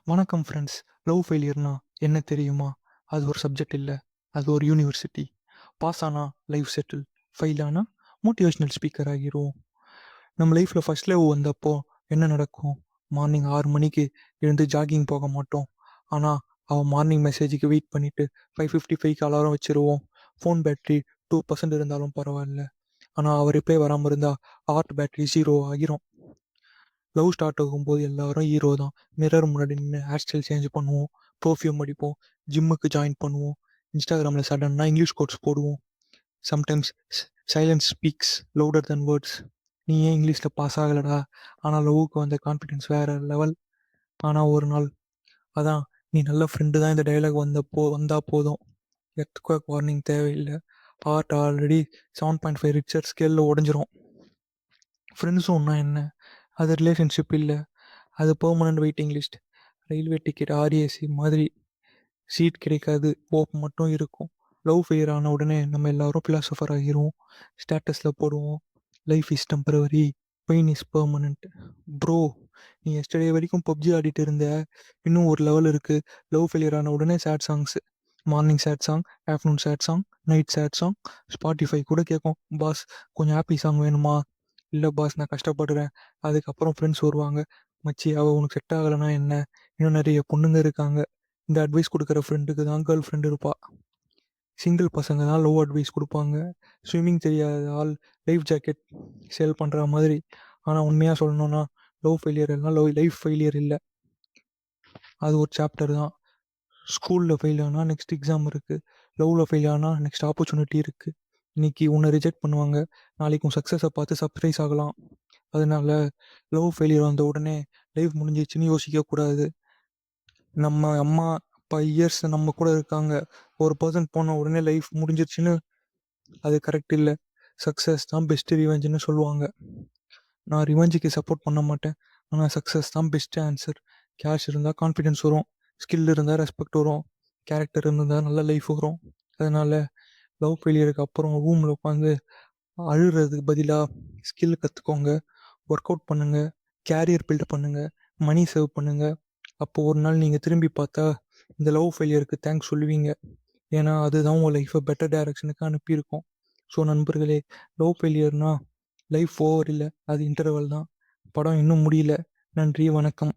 வணக்கம் friends. Love ஃபெயிலியர்னா என்ன தெரியுமா? அது ஒரு சப்ஜெக்ட் இல்ல. அது ஒரு யூனிவர்சிட்டி. பாஸ் ஆனா லைஃப் செட்டில். ஃபெயில் ஆனா மோட்டிவேஷனல் ஸ்பீக்கர் ஆகிருவோம். நம்ம லைஃப்ல ஃபர்ஸ்ட் லவ் வந்தப்போ என்ன நடக்கும்? மார்னிங் 6 மணிக்கு எழுந்து ஜாகிங் போக மாட்டோம். ஆனா அவன் மார்னிங் மெசேஜுக்கு வெயிட் பண்ணிட்டு 5:55க்கு அலாரம் வச்சிருவோம். ஃபோன் பேட்டரி 2% இருந்தாலும் பரவாயில்ல. ஆனா அவர் ரிப்ளை வராம இருந்தா ஹார்ட் பேட்டரி 0 ஆகிரும். லவ் ஸ்டார்ட் ஆகும்போது எல்லாரும் ஹீரோ தான். மிரர் முன்னாடி நின்று ஹேர் ஸ்டைல் சேஞ்ச் பண்ணுவோம், பர்ஃப்யூம் அடிப்போம், ஜிம்முக்கு ஜாயின் பண்ணுவோம், இன்ஸ்டாகிராமில் சடனாக இங்கிலீஷ் கோட்ஸ் போடுவோம். Sometimes silence speaks louder than words. நீ ஏன் இங்கிலீஷில் பாஸ் ஆகலடா? ஆனால் லவ்வுக்கு வந்த கான்ஃபிடென்ஸ் வேற லெவல். ஆனால் ஒரு நாள் அதான் நீ நல்ல ஃப்ரெண்டு தான் இந்த டைலாக் வந்தா போதும். எர்த்குவேக் வார்னிங் தேவையில்லை. ஹார்ட் ஆல்ரெடி 7.5 ரிச்சர் ஸ்கேலில் உடஞ்சிரும். ஃப்ரெண்ட்ஸும் ஒன்றா என்ன? அது ரிலேஷன்ஷிப் இல்லை. அது permanent waiting list. Railway ticket RAC மாதிரி சீட் கிடைக்காது, ஹோப் மட்டும் இருக்கும். லவ் ஃபெயிலியர் ஆன உடனே நம்ம எல்லாரும் ஃபிலாசபர் ஆகிருவோம். ஸ்டேட்டஸில் போடுவோம், life is temporary, pain is permanent. Bro, நீ எஸ்டர்டே வரைக்கும் பப்ஜி ஆடிட்டு இருந்த. இன்னும் ஒரு லெவல் இருக்குது. லவ் ஃபெயிலியர் ஆன உடனே chat songs. Morning chat song, afternoon chat song, night chat song. Spotify கூட கேட்கும், பாஸ் கொஞ்சம் ஹாப்பி சாங் வேணுமா? இல்லை பாஸ் நான் கஷ்டப்படுறேன். அதுக்கப்புறம் ஃப்ரெண்ட்ஸ் வருவாங்க, மச்சி அவள் உனக்கு செட் ஆகலைன்னா என்ன? இன்னும் நிறைய பொண்ணுங்க இருக்காங்க. இந்த அட்வைஸ் கொடுக்குற ஃப்ரெண்டுக்கு தான் கேர்ள் ஃப்ரெண்டு இருப்பா. சிங்கிள் பசங்க தான் லவ் அட்வைஸ் கொடுப்பாங்க. ஸ்விம்மிங் தெரியாத ஆள் லைஃப் ஜாக்கெட் சேல் பண்ணுற மாதிரி. ஆனால் உண்மையாக சொல்லணும்னா லவ் ஃபெயிலியர் எல்லாம் லைஃப் ஃபெயிலியர் இல்லை. அது ஒரு சாப்டர் தான். ஸ்கூலில் ஃபெயில் ஆனால் நெக்ஸ்ட் எக்ஸாம் இருக்குது. லவ்வில் ஃபெயில் ஆனால் நெக்ஸ்ட் ஆப்பர்ச்சுனிட்டி இருக்குது. இன்னைக்கு உன்னை ரிஜெக்ட் பண்ணுவாங்க, நாளைக்கு உன் சக்ஸஸை பார்த்து சர்ப்ரைஸ் ஆகலாம். அதனால லவ் ஃபெயிலியர் வந்த உடனே லைஃப் முடிஞ்சிச்சுன்னு யோசிக்கக்கூடாது. நம்ம அம்மா அப்பா இயர்ஸ் நம்ம கூட இருக்காங்க. ஒரு பர்சன் போன உடனே லைஃப் முடிஞ்சிருச்சுன்னு அது கரெக்ட் இல்லை. சக்ஸஸ் தான் பெஸ்ட் ரிவெஞ்சுன்னு சொல்லுவாங்க. நான் ரிவெஞ்சுக்கு சப்போர்ட் பண்ண மாட்டேன். ஆனால் சக்ஸஸ் தான் பெஸ்ட் ஆன்சர். கேஷ் இருந்தால் கான்ஃபிடென்ஸ் வரும், ஸ்கில் இருந்தால் ரெஸ்பெக்ட் வரும், கேரக்டர் இருந்தால் நல்ல லைஃப் வரும். அதனால லவ் ஃபெயிலியருக்கு அப்புறம் ரூமில் உட்காந்து அழுகிறதுக்கு பதிலாக ஸ்கில் கற்றுக்கோங்க, ஒர்க் அவுட் பண்ணுங்கள், கேரியர் பில்ட் பண்ணுங்கள், மணி சேவ் பண்ணுங்கள். அப்போது ஒரு நாள் நீங்கள் திரும்பி பார்த்தா இந்த லவ் ஃபெயிலியருக்கு தேங்க்ஸ் சொல்லுவீங்க. ஏன்னா அதுதான் உங்கள் லைஃப்பை பெட்டர் டைரக்ஷனுக்கு அனுப்பியிருக்கோம். ஸோ நண்பர்களே, லவ் ஃபெயிலியர்னா லைஃப் ஓவர் இல்லை, அது இன்டர்வல் தான். படம் இன்னும் முடியல. நன்றி, வணக்கம்.